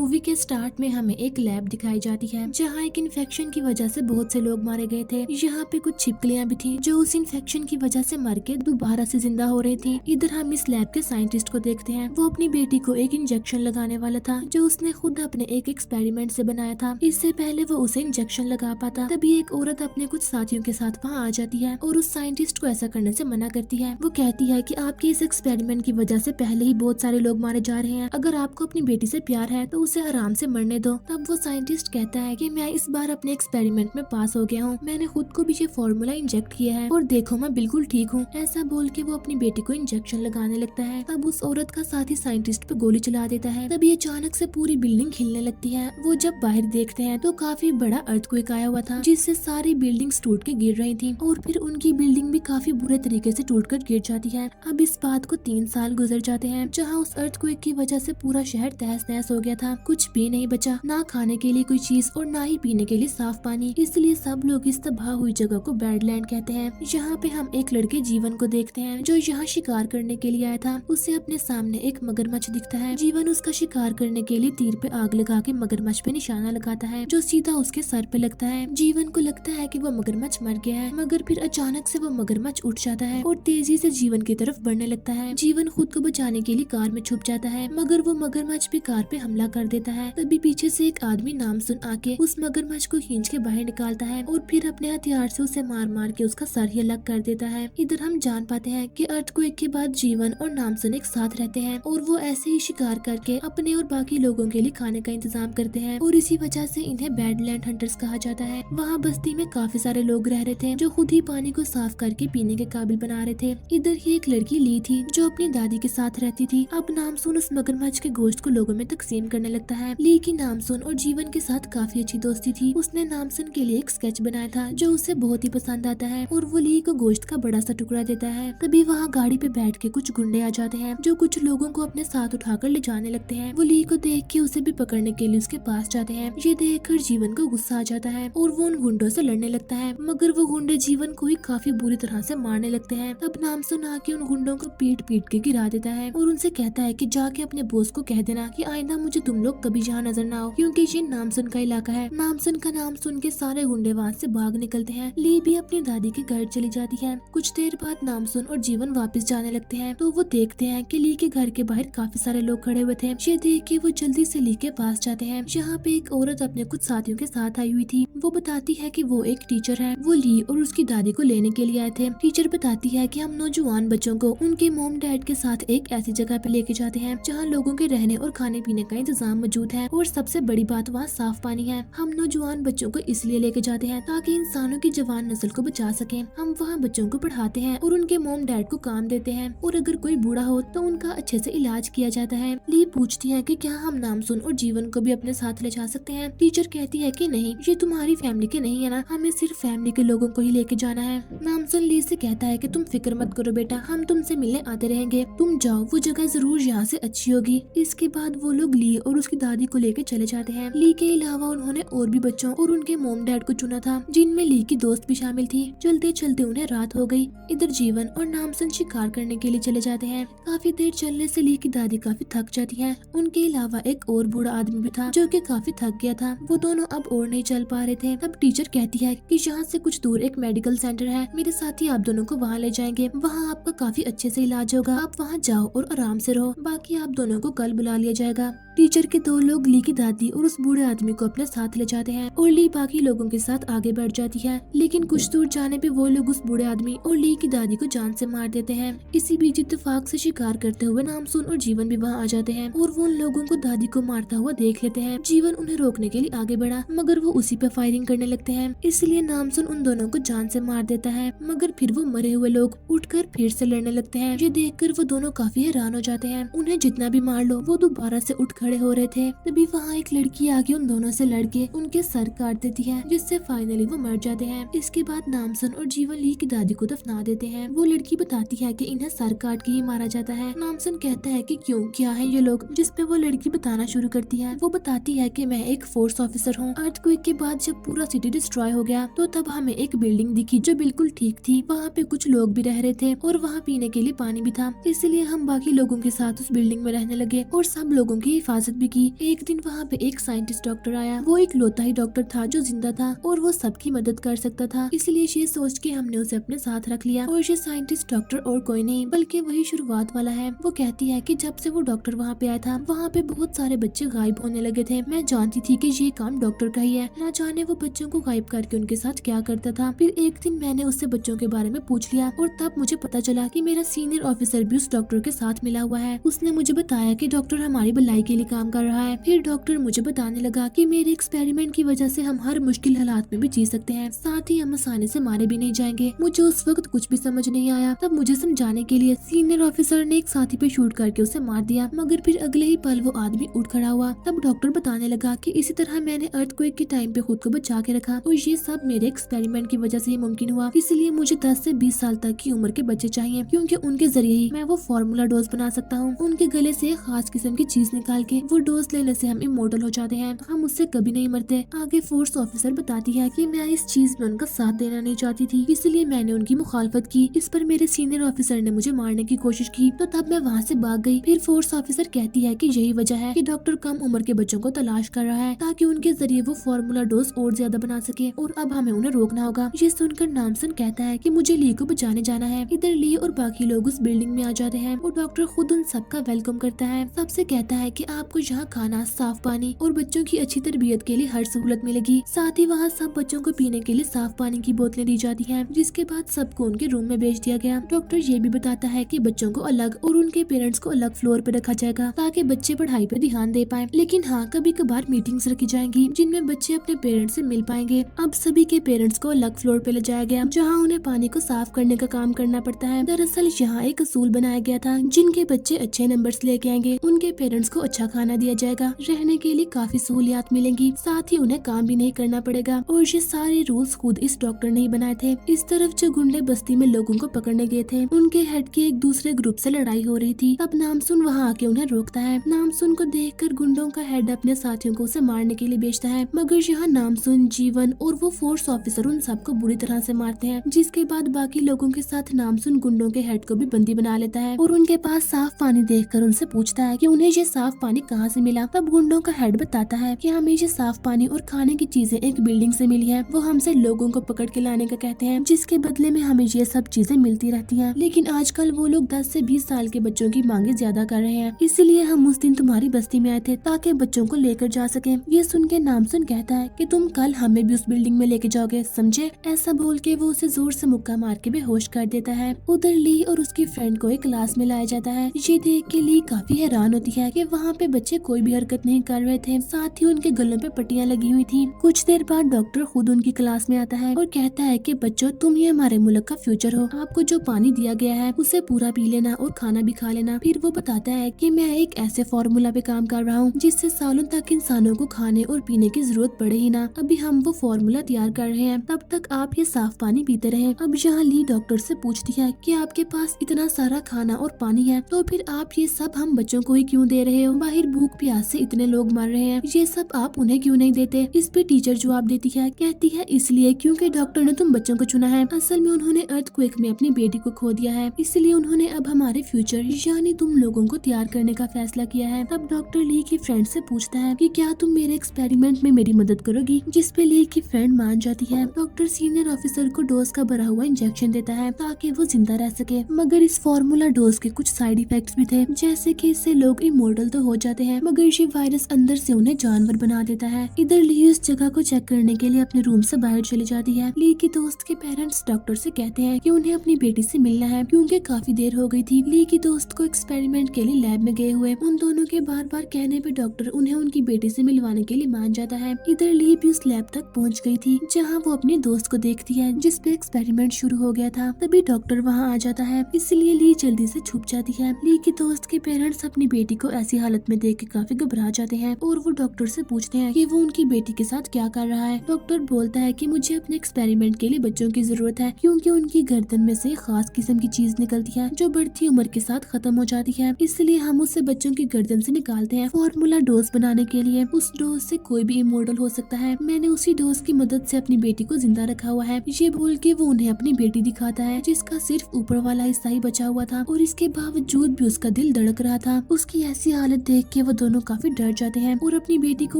Movie के start में हमें एक लैब दिखाई जाती है जहाँ एक इन्फेक्शन की वजह से बहुत से लोग मारे गए थे। यहाँ पे कुछ छिपकलियां भी थी जो उस इन्फेक्शन की वजह से मर के दोबारा से जिंदा हो रही थी। इधर हम इस लैब के साइंटिस्ट को देखते हैं, वो अपनी बेटी को एक इंजेक्शन लगाने वाला था जो उसने खुद अपने एक एक्सपेरिमेंट से बनाया था। इससे पहले वो उसे इंजेक्शन लगा पाता तभी एक औरत अपने कुछ साथियों के साथ वहाँ आ जाती है और उस साइंटिस्ट को ऐसा करने से मना करती है। वो कहती है कि आपके इस एक्सपेरिमेंट की वजह से पहले ही बहुत सारे लोग मारे जा रहे हैं, अगर आपको अपनी बेटी से प्यार है तो उसे आराम से मरने दो। तब वो साइंटिस्ट कहता है कि मैं इस बार अपने एक्सपेरिमेंट में पास हो गया हूँ, मैंने खुद को भी ये फॉर्मूला इंजेक्ट किया है और देखो मैं बिल्कुल ठीक हूँ। ऐसा बोल के वो अपनी बेटी को इंजेक्शन लगाने लगता है। तब उस औरत का साथी साइंटिस्ट पे गोली चला देता है। तभी अचानक से पूरी बिल्डिंग हिलने लगती है। वो जब बाहर देखते हैं तो काफी बड़ा अर्थक्वेक आया हुआ था जिससे सारी बिल्डिंग्स टूट के गिर रही थी और फिर उनकी बिल्डिंग भी काफी बुरे तरीके से टूटकर गिर जाती है। अब इस बात को 3 साल गुजर जाते हैं जहाँ उस अर्थक्वेक की वजह से पूरा शहर तहस नहस हो गया था। कुछ भी नहीं बचा, ना खाने के लिए कोई चीज और ना ही पीने के लिए साफ पानी। इसलिए सब लोग इस तबाह हुई जगह को बैडलैंड कहते हैं। यहाँ पे हम एक लड़के जीवन को देखते हैं जो यहाँ शिकार करने के लिए आया था। उसे अपने सामने एक मगरमच्छ दिखता है। जीवन उसका शिकार करने के लिए तीर पे आग लगा के मगरमच्छ पे निशाना लगाता है जो सीधा उसके सर पे लगता है। जीवन को लगता है कि वो मगरमच्छ मर गया है, मगर फिर अचानक से वो मगरमच्छ उठ जाता है और तेजी से जीवन की तरफ बढ़ने लगता है। जीवन खुद को बचाने के लिए कार में छुप जाता है, मगर वो मगरमच्छ भी कार पे हमला कर देता है। तभी पीछे से एक आदमी नाम सुन आके उस मगरमच्छ को खींच के बाहर निकालता है और फिर अपने हथियार से उसे मार मार के उसका सर ही अलग कर देता है। इधर हम जान पाते हैं कि अर्थक्वेक के बाद जीवन और नामसुन एक साथ रहते हैं और वो ऐसे ही शिकार करके अपने और बाकी लोगों के लिए खाने का इंतजाम करते हैं और इसी वजह से इन्हें बैडलैंड हंटर्स कहा जाता है। वहाँ बस्ती में काफी सारे लोग रह रहे थे जो खुद ही पानी को साफ करके पीने के काबिल बना रहे थे। इधर ही एक लड़की ली थी जो अपनी दादी के साथ रहती थी। अब नामसुन उस मगरमच्छ के गोश्त को लोगों में तकसीम करने लगता है। ली की नामसुन और जीवन के साथ काफी अच्छी दोस्ती थी। उसने नामसुन के लिए एक स्केच बनाया था जो उसे बहुत ही पसंद आता है और वो ली को गोश्त का बड़ा सा टुकड़ा देता है। तभी वहाँ गाड़ी पे बैठ के कुछ गुंडे आ जाते हैं जो कुछ लोगों को अपने साथ उठाकर ले जाने लगते हैं। वो ली को देख के उसे भी पकड़ने के लिए उसके पास जाते हैं। ये देखकर जीवन को गुस्सा आ जाता है और वो उन गुंडों से लड़ने लगता है, मगर वो गुंडे जीवन को ही काफी बुरी तरह से मारने लगते हैं। तब नामसुन आके उन गुंडों को पीट पीट के गिरा देता है और उनसे कहता है कि जाके अपने बॉस को कह देना कि आइंदा मुझे तुम लोग कभी यहाँ नजर ना आओ, क्योंकि ये नामसुन का इलाका है। नामसुन का नाम सुन के सारे गुंडे वहाँ से भाग निकलते हैं। ली भी अपनी दादी के घर चली जाती है। कुछ देर बाद नामसुन और जीवन वापस जाने लगते हैं तो वो देखते हैं कि ली के घर के बाहर काफी सारे लोग खड़े हुए थे। ये देख के वो जल्दी से ली के पास जाते हैं। यहाँ पे एक औरत अपने कुछ साथियों के साथ आई हुई थी। वो बताती है कि वो एक टीचर है। वो ली और उसकी दादी को लेने के लिए आए थे। टीचर बताती है कि हम नौजवान बच्चों को उनके मॉम डैड के साथ एक ऐसी जगह पे लेके जाते हैं जहाँ लोगों के रहने और खाने पीने का इंतजाम मौजूद है और सबसे बड़ी बात वहाँ साफ पानी है। हम नौजवान बच्चों को इसलिए लेके जाते हैं ताकि इंसानों की जवान नस्ल को बचा सकें। हम वहाँ बच्चों को पढ़ाते हैं और उनके मॉम डैड को काम देते हैं और अगर कोई बूढ़ा हो तो उनका अच्छे से इलाज किया जाता है। ली पूछती है कि क्या हम नामसुन और जीवन को भी अपने साथ ले जा सकते हैं। टीचर कहती है कि नहीं, ये तुम्हारी फैमिली के नहीं है ना, हमें सिर्फ फैमिली के लोगों को ही लेके जाना है। नामसुन ली से कहता है कि तुम फिक्र मत करो बेटा, हम तुमसे मिलने आते रहेंगे, तुम जाओ, वो जगह जरूर यहाँ से अच्छी होगी। इसके बाद वो लोग ली और उसकी दादी को लेके चले जाते हैं। ली के अलावा उन्होंने और भी बच्चों और उनके मॉम डैड को चुना था जिनमें ली की दोस्त भी शामिल थी। चलते चलते उन्हें रात हो गई। इधर जीवन और नामसुन शिकार करने के लिए चले जाते हैं। काफी देर चलने से ली की दादी काफी थक जाती है। उनके अलावा एक और बूढ़ा आदमी भी था जो कि काफी थक गया था। वो दोनों अब और नहीं चल पा रहे थे। तब टीचर कहती है कि यहाँ से कुछ दूर एक मेडिकल सेंटर है, मेरे साथी आप दोनों को वहाँ ले जाएंगे, वहाँ आपका काफी अच्छे से इलाज होगा, आप वहाँ जाओ और आराम से रहो, बाकी आप दोनों को कल बुला लिया जाएगा। टीचर के 2 लोग ली की दादी और उस बूढ़े आदमी को अपने साथ ले जाते हैं और ली बाकी लोगों के साथ आगे बढ़ जाती है। लेकिन कुछ दूर जाने पे वो लोग उस बूढ़े आदमी और ली की दादी को जान से मार देते हैं। इसी बीच इत्तेफाक से शिकार करते हुए नामसुन और जीवन भी वहाँ आ जाते हैं और वो उन लोगों को दादी को मारता हुआ देख लेते हैं। जीवन उन्हें रोकने के लिए आगे बढ़ा, मगर वो उसी पे फायरिंग करने लगते हैं। इसलिए नामसुन उन दोनों को जान से मार देता है, मगर फिर वो मरे हुए लोग उठकर फिर से लड़ने लगते हैं। ये देखकर वो दोनों काफी हैरान हो जाते हैं। उन्हें जितना भी मार लो वो दोबारा से उठ खड़े हो रहे थे। तभी वहाँ एक लड़की आके उन दोनों से लड़के उनके सर काट देती है, जिससे फाइनली वो मर जाते हैं। इसके बाद नामसुन और जीवन ली की दादी को दफना देते हैं। वो लड़की बताती है कि इन्हें सर काट के ही मारा जाता है। नामसुन कहता है कि क्यों, क्या है ये लोग, जिसपे वो लड़की बताना शुरू करती है। वो बताती है कि मैं एक फोर्स ऑफिसर हूँ। अर्थक्वेक के बाद जब पूरा सिटी डिस्ट्रॉय हो गया तो तब हमें एक बिल्डिंग दिखी जो बिल्कुल ठीक थी। वहाँ पे कुछ लोग भी रह रहे थे और वहाँ पीने के लिए पानी भी था, इसलिए हम बाकी लोगों के साथ उस बिल्डिंग में रहने लगे और सब लोगों की हिफाजत भी की। एक दिन वहाँ पे एक साइंटिस्ट डॉक्टर आया। वो एक लौता ही डॉक्टर था जो जिंदा था और वो सबकी मदद कर सकता था, इसलिए ये सोच के हमने उसे अपने साथ रख लिया। और ये साइंटिस्ट डॉक्टर और कोई नहीं बल्कि वही शुरुआत वाला है। वो कहती है कि जब से वो डॉक्टर वहाँ पे आया था वहाँ पे बहुत सारे बच्चे गायब होने लगे थे। मैं जानती थी कि ये काम डॉक्टर का ही है, ना जाने वो बच्चों को गायब करके उनके साथ क्या करता था। फिर एक दिन मैंने उससे बच्चों के बारे में पूछ लिया और तब मुझे पता चला कि मेरा सीनियर ऑफिसर भी उस डॉक्टर के साथ मिला हुआ है। उसने मुझे बताया कि डॉक्टर हमारी भलाई के लिए काम कर रहा है। फिर डॉक्टर मुझे बताने लगा कि मेरे एक्सपेरिमेंट की वजह से हम हर मुश्किल हालात में भी जी सकते हैं, साथ ही हम आसानी से मारे भी नहीं जाएंगे। मुझे उस वक्त कुछ भी समझ नहीं आया। तब मुझे समझाने के लिए सीनियर ऑफिसर ने एक साथी पे शूट करके उसे मार दिया, मगर फिर अगले ही पल वो आदमी उठ खड़ा हुआ। तब डॉक्टर बताने लगा कि इसी तरह मैंने अर्थक्वेक के टाइम पे खुद को बचा के रखा और ये सब मेरे एक्सपेरिमेंट की वजह से ही मुमकिन हुआ। इसलिए मुझे 10 से 20 साल तक की उम्र के बच्चे चाहिए, क्योंकि उनके जरिए ही मैं वो फार्मूला डोज बना सकता हूँ। उनके गले से एक खास किस्म की चीज निकाल के वो डोज लेने से हम इमोर्टल हो जाते हैं, हम उससे कभी नहीं मरते। आगे फोर्स ऑफिसर बताती है कि मैं इस चीज में उनका साथ देना नहीं चाहती थी, इसलिए मैंने उनकी मुखालफत की। इस पर मेरे सीनियर ऑफिसर ने मुझे मारने की कोशिश की, तो तब मैं वहाँ से भाग गई। फिर फोर्स ऑफिसर कहती है कि यही वजह है कि डॉक्टर कम उम्र के बच्चों को तलाश कर रहा है ताकि उनके जरिए वो फार्मूला डोज और ज्यादा बना सके, और अब हमें उन्हें रोकना होगा। ये सुनकर नामसन कहता है कि मुझे ली को बचाने जाना है। इधर ली और बाकी लोग उस बिल्डिंग में आ जाते हैं और डॉक्टर खुद उन सबका वेलकम करता है। सबसे कहता है कि आपको यहाँ खाना, साफ पानी और बच्चों की अच्छी तरबियत के लिए हर सहूलत मिलेगी। साथ ही वहाँ सब बच्चों को पीने के लिए साफ पानी की बोतलें दी जाती हैं, जिसके बाद सबको उनके रूम में भेज दिया गया। डॉक्टर ये भी बताता है कि बच्चों को अलग और उनके पेरेंट्स को अलग फ्लोर पे रखा जाएगा ताकि बच्चे पढ़ाई पे ध्यान दे पाए। लेकिन हाँ, कभी कभार मीटिंग्स रखी जाएंगी जिनमें बच्चे अपने पेरेंट्स से मिल पाएंगे। अब सभी के पेरेंट्स को अलग फ्लोर पे ले जाया गया जहाँ उन्हें पानी को साफ करने का काम करना पड़ता है। दरअसल यहाँ एक असूल बनाया गया था, जिनके बच्चे अच्छे नंबर्स लेके आएंगे उनके पेरेंट्स को अच्छा खाना दिया जाएगा, रहने के लिए काफी सहूलियात मिलेंगी, साथ ही उन्हें काम भी नहीं करना पड़ेगा। और ये सारे रूल्स खुद इस डॉक्टर ने ही बनाए थे। इस तरफ जो गुंडे बस्ती में लोगों को पकड़ने गए थे, उनके हेड की एक दूसरे ग्रुप से लड़ाई हो रही थी। तब नामसुन वहाँ आके उन्हें रोकता है। नामसुन को देखकर गुंडों का हेड अपने साथियों को उसे मारने के लिए भेजता है, मगर यहाँ नामसुन, जीवन और वो फोर्स ऑफिसर उन सबको बुरी तरह से मारते हैं, जिसके बाद बाकी लोगों के साथ नामसुन गुंडों के हेड को भी बंदी बना लेता है और उनके पास साफ पानी देखकर उनसे पूछता है कि उन्हें ये साफ पानी कहाँ से मिला। तब गुंडों का हेड बताता है कि हमें ये साफ पानी और खाने की चीजें एक बिल्डिंग से मिली है, वो हमसे लोगों को पकड़ के लाने का कहते हैं, जिसके बदले में हमें ये सब चीजें मिलती रहती हैं। लेकिन आजकल वो लोग 10 से 20 साल के बच्चों की मांगे ज्यादा कर रहे हैं, इसलिए हम उस दिन तुम्हारी बस्ती में आए थे ताकि बच्चों को लेकर जा सके। ये सुन के नामसुन कहता है कि तुम कल हमें भी उस बिल्डिंग में लेके जाओगे, समझे? ऐसा बोल के वो उसे जोर से मुक्का मार के बेहोश कर देता है। उधर ली और उसकी फ्रेंड को एक क्लास में लाया जाता है। ये देख के ली काफी हैरान होती है कि वहाँ पे बच्चे कोई भी हरकत नहीं कर रहे थे, साथ ही उनके गलों पे पट्टियां लगी हुई थी। कुछ देर बाद डॉक्टर खुद उनकी क्लास में आता है और कहता है कि बच्चों, तुम ही हमारे मुल्क का फ्यूचर हो, आपको जो पानी दिया गया है उसे पूरा पी लेना और खाना भी खा लेना। फिर वो बताता है कि मैं एक ऐसे फॉर्मूला पे काम कर रहा हूँ जिससे सालों तक इंसानों को खाने और पीने की जरूरत पड़े ही ना। अभी हम वो फॉर्मूला तैयार कर रहे हैं, तब तक आप ये साफ पानी पीते रहे। अब यहाँ ली डॉक्टर से पूछती है कि आपके पास इतना सारा खाना और पानी है, तो फिर आप ये सब हम बच्चों को ही क्यों दे रहे हो? बाहर भूख प्यास से इतने लोग मर रहे हैं, ये सब आप उन्हें क्यों नहीं देते? इस पे टीचर जवाब देती है, कहती है इसलिए क्योंकि डॉक्टर ने तुम बच्चों को चुना है। असल में उन्होंने अर्थक्वेक में अपनी बेटी को खो दिया है, इसलिए उन्होंने अब हमारे फ्यूचर यानी तुम लोगों को तैयार करने का फैसला किया है। तब डॉक्टर ली की फ्रेंड से पूछता है कि क्या तुम मेरे एक्सपेरिमेंट में मेरी मदद करोगी? जिस पे ली की फ्रेंड मान जाती है। डॉक्टर सीनियर ऑफिसर को डोज का भरा हुआ इंजेक्शन देता है ताकि वो जिंदा रह सके, मगर इस फार्मूला डोज के कुछ साइड इफेक्ट्स भी थे, जैसे कि इससे लोग इमोर्टल तो हो जाते हैं, मगर ये वायरस अंदर से उन्हें जानवर बना देता है। इधर ली उस जगह को चेक करने के लिए अपने रूम से बाहर चली जाती है। ली की दोस्त के पेरेंट्स डॉक्टर से कहते हैं कि उन्हें अपनी बेटी से मिलना है, क्योंकि काफी देर हो गई थी। ली की दोस्त को एक्सपेरिमेंट के लिए लैब में गए हुए। उन दोनों के बार बार कहने पे डॉक्टर उन्हें उनकी बेटी से मिलवाने के लिए मान जाता है। इधर ली भी उस लैब तक पहुंच गई थी जहां वो अपने दोस्त को देखती है जिस पे एक्सपेरिमेंट शुरू हो गया था। तभी डॉक्टर वहां आ जाता है, इसलिए ली जल्दी से छुप जाती है। ली की दोस्त के पेरेंट्स अपनी बेटी को ऐसी हालत में देख के काफी घबरा जाते हैं और वो डॉक्टर से पूछते हैं कि वो उनकी बेटी के साथ क्या कर रहा है। डॉक्टर बोलता है कि मुझे अपने एक्सपेरिमेंट के लिए बच्चों की जरूरत है, क्योंकि उनकी गर्दन में से खास किस्म की चीज निकलती है जो बढ़ती उम्र के साथ खत्म हो जाती है, इसलिए हम उसे बच्चों की गर्दन से निकालते हैं फॉर्मूला डोज बनाने के लिए। उस डोज से कोई भी इमोर्टल हो सकता है। मैंने उसी डोज की मदद से अपनी बेटी को जिंदा रखा हुआ है। ये बोल के वो उन्हें अपनी बेटी दिखाता है जिसका सिर्फ ऊपर वाला हिस्सा ही बचा हुआ था और इसके बावजूद भी उसका दिल धड़क रहा था। उसकी ऐसी हालत देख के वो दोनों काफी डर जाते हैं और अपनी बेटी को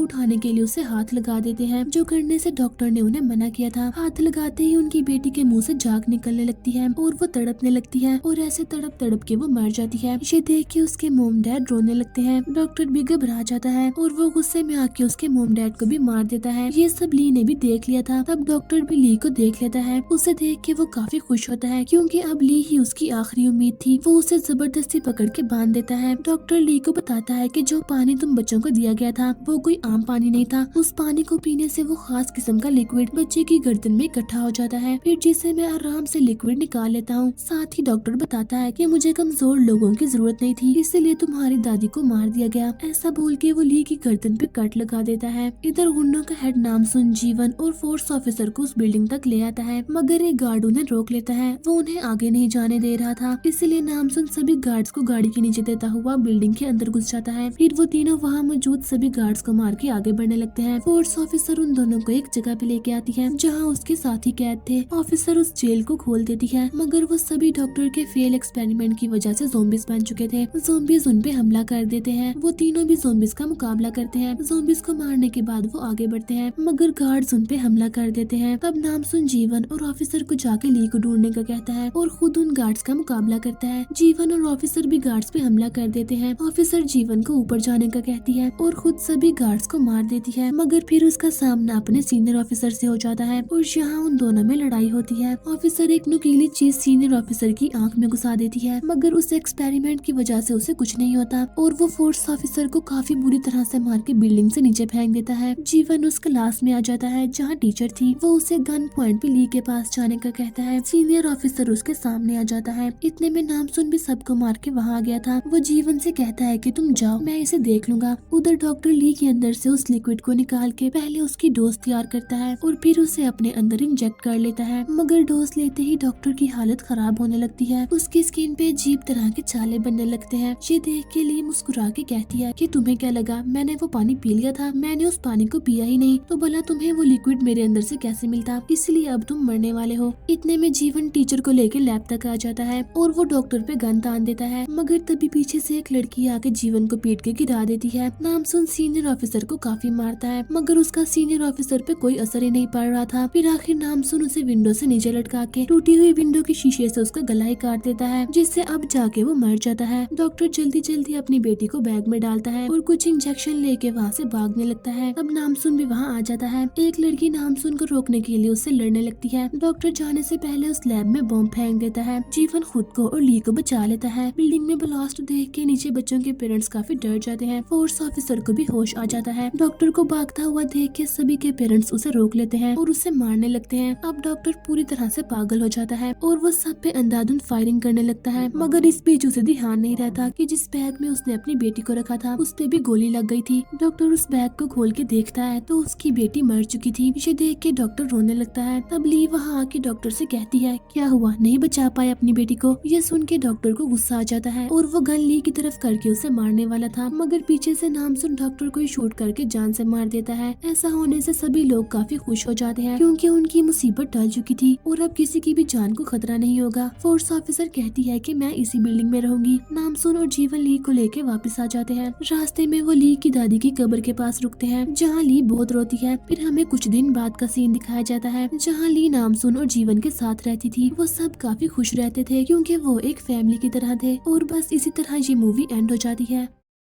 उठाने के लिए उसे हाथ लगा देते हैं, जो करने से डॉक्टर ने उन्हें मना किया था। हाथ लगाते ही उनकी बेटी के मुंह से झाग निकलने लगती है और वो तड़पने लगती है और ऐसे तड़प तड़प के वो मर जाती है। ये देख के उसके मोम डैड रोने लगते हैं। डॉक्टर भी घबरा जाता है और वो गुस्से में आके उसके मोम डैड को भी मार देता है। ये सब ली ने भी देख लिया था। तब डॉक्टर भी ली को देख लेता है। उसे देख के वो काफी खुश होता है क्योंकि अब ली ही उसकी आखिरी उम्मीद थी। वो उसे जबरदस्ती पकड़ के बांध देता है। डॉक्टर ली को बताता है कि जो पानी तुम बच्चों को दिया गया था वो कोई आम पानी नहीं था। उस पानी को पीने से वो खास किस्म का लिक्विड बच्चे की गर्दन में इकट्ठा हो जाता है, फिर जिसे मैं आराम से लिक्विड निकाल लेता हूँ। साथ ही डॉक्टर बताता है कि मुझे कमजोर लोगों की जरूरत नहीं थी, इसलिए तुम्हारी दादी को मार दिया गया। ऐसा बोल के वो ली की गर्दन पे कट लगा देता है। इधर गुंडों का हेड नामसुन, जीवन और फोर्स ऑफिसर को उस बिल्डिंग तक ले आता है, मगर एक गार्ड उन्हें रोक लेता है। वो उन्हें आगे नहीं जाने दे रहा था, इसलिए नामसुन सभी गार्ड्स को गाड़ी के नीचे देता हुआ बिल्डिंग के अंदर घुस जाता है। फिर वो तीनों वहाँ मौजूद सभी गार्ड्स को मार के आगे बढ़ने लगते हैं। फोर्स ऑफिसर उन दोनों को एक जगह पे लेके आती है जहाँ उसके साथी कैद थे। ऑफिसर उस जेल को खोल देती है, मगर वो सभी डॉक्टर के फेल एक्सपेरिमेंट की वजह से ज़ॉम्बीज बन चुके थे। ज़ॉम्बीज उन पे हमला कर देते हैं। वो तीनों भी ज़ॉम्बीज का मुकाबला करते हैं। ज़ॉम्बीज को मारने के बाद वो आगे बढ़ते हैं, मगर गार्ड्स उन पे हमला कर देते हैं। तब नामसुन जीवन और ऑफिसर को जाके ली को ढूंढने का कहता है और खुद उन गार्ड्स का मुकाबला करता है। जीवन और ऑफिसर भी गार्ड्स पे हमला कर देते हैं। ऑफिसर जीवन को ऊपर जाने का कहती है और खुद सभी गार्ड्स को मार देती है, मगर फिर उसका सामना अपने सीनियर ऑफिसर से हो जाता है और यहाँ उन दोनों में लड़ाई होती है। ऑफिसर एक नुकीली चीज सीनियर ऑफिसर की आंख में घुसा देती है, मगर उस एक्सपेरिमेंट की वजह से उसे कुछ नहीं होता और वो फोर्स ऑफिसर को काफी बुरी तरह से मार के बिल्डिंग से नीचे फेंक देता है। जीवन उस क्लास में आ जाता है जहाँ टीचर थी। वो उसे गन पॉइंट पे ली के पास जाने का कहता है। सीनियर ऑफिसर उसके सामने आ जाता है। इतने में नामसुन भी सबको मार के वहाँ आ गया था। वो जीवन से कहता है कि तुम जाओ, मैं इसे देख लूंगा। उधर डॉक्टर ली के अंदर से उस लिक्विड को निकाल के पहले उसकी डोज तैयार करता है और फिर उसे अपने अंदर इंजेक्ट कर लेता है, मगर डोज लेते ही डॉक्टर की हालत खराब होने लगती है। उसकी स्किन पे अजीब तरह के छाले बनने लगते हैं। ये देख के ली मुस्कुरा के कहती है कि तुम्हें क्या लगा, मैंने वो पानी पी लिया था? मैंने उस पानी को पिया ही नहीं, तो भला तुम्हें वो लिक्विड मेरे अंदर से कैसे मिलता? इसलिए अब तुम मरने वाले हो। इतने में जीवन टीचर को लेकर लैब तक आ जाता है और वो डॉक्टर पे गन तान देता है, मगर तभी पीछे से एक लड़की आके जीवन को पीट के गिरा देती है। नामसुन सीनियर ऑफिसर को काफी मारता है, मगर उसका सीनियर ऑफिसर पे कोई असर ही नहीं पड़ रहा था। फिर आखिर नामसुन उसे विंडो से नीचे लटका के टूटी हुई विंडो के शीशे से उसका गला ही काट देता है, जिससे अब जाके वो मर जाता है। डॉक्टर जल्दी जल्दी अपनी बेटी को बैग में डालता है और कुछ इंजेक्शन लेके वहाँ से भागने लगता है। अब नामसुन भी वहाँ आ जाता है। एक लड़की नामसुन को रोकने के लिए उससे लड़ने लगती है। डॉक्टर जाने से पहले उस लैब में बॉम्ब फेंक देता है। जीवन खुद को और ली को बचा लेता है। बिल्डिंग में ब्लास्ट देख के नीचे बच्चों के पेरेंट्स काफी डर जाते हैं। फोर्स ऑफिसर को भी होश आ जाता है। डॉक्टर को भागता हुआ देख के सभी के पेरेंट्स उसे रोक लेते हैं और उसे मारने लगते हैं। अब डॉक्टर पूरी तरह से पागल हो जाता है और वो सब पे अंधाधुंध फायरिंग करने लगता है, मगर इस बीच उसे ध्यान नहीं रहता कि जिस बैग में उसने अपनी बेटी को रखा था उस पे भी गोली लग गई थी। डॉक्टर उस बैग को खोल के देखता है तो उसकी बेटी मर चुकी थी। इसे देख के डॉक्टर रोने लगता है। तब ली वहाँ आके डॉक्टर से कहती है, क्या हुआ, नहीं बचा पाए अपनी बेटी को? ये सुन के डॉक्टर को गुस्सा आ जाता है और वो गन ली की तरफ करके उसे मारने वाला था, मगर पीछे से नामसुन डॉक्टर को ही शूट करके जान से मार देता है। ऐसा होने से सभी लोग काफी खुश हो जाते हैं क्योंकि उनकी मुसीबत टल चुकी थी और अब किसी की भी जान को खतरा नहीं होगा। फोर्स ऑफिसर कहती है कि मैं इसी बिल्डिंग में रहूंगी। नामसुन और जीवन ली को लेके वापस आ जाते हैं। रास्ते में वो ली की दादी की कब्र के पास रुकते हैं जहाँ ली बहुत रोती है। फिर हमें कुछ दिन बाद का सीन दिखाया जाता है जहाँ ली नामसुन और जीवन के साथ रहती थी। वो सब काफी खुश रहते थे क्योंकि वो एक फैमिली की तरह थे। और बस इसी तरह ये मूवी एंड हो जाती है।